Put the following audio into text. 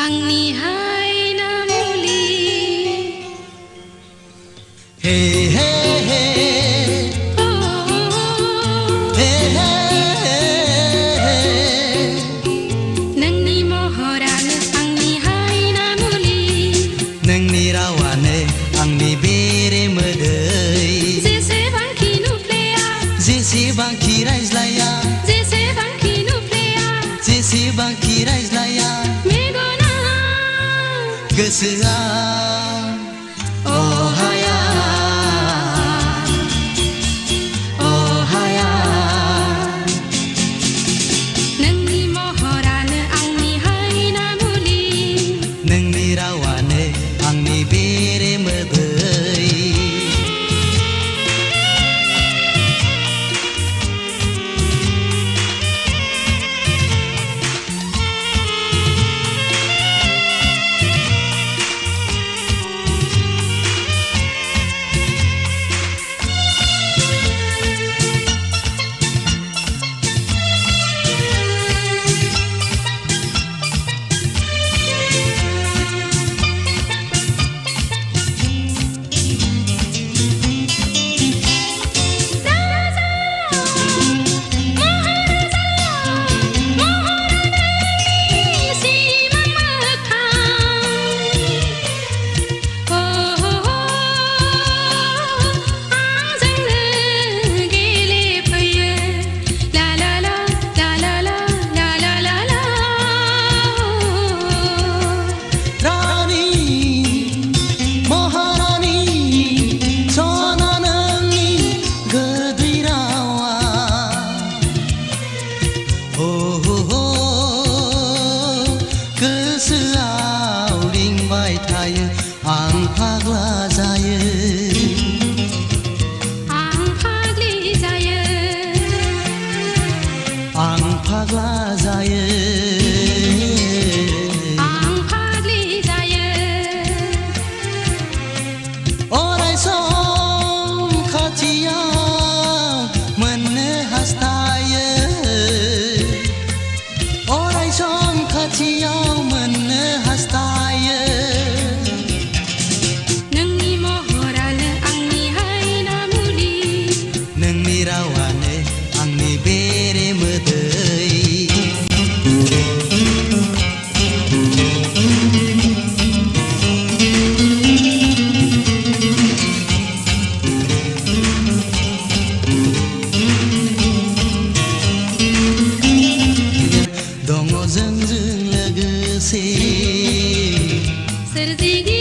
Angni haina muli. Hey hey hey. Oh. Hey hey. Nangni mohoran angni haina muli. Nangni rawane angni bere medei. Jeseban kinuplea. Jeseban kiraizlaya. Jeseban kinuplea. Jeseban kiraizlaya. Gosoa oh haya oh haya Nangni mohoran angni haina muli. Nangni rawane angni bere medei. Gosoआव रिंबाय थायो आं फाग्ला जायो आं फाग्लि जायो आं फाग्ला जायो आं फाग्लि जायो अराय सम खाथियाव मोननो हास्थायो अराय सम खाथियाव मोननो हास्थायो नोंनि महरानो आंनि हायना मुलि नोंनि रावानो आंनि बेरे मोदै दङ जोंजों लोगोसे सोरजिगिरि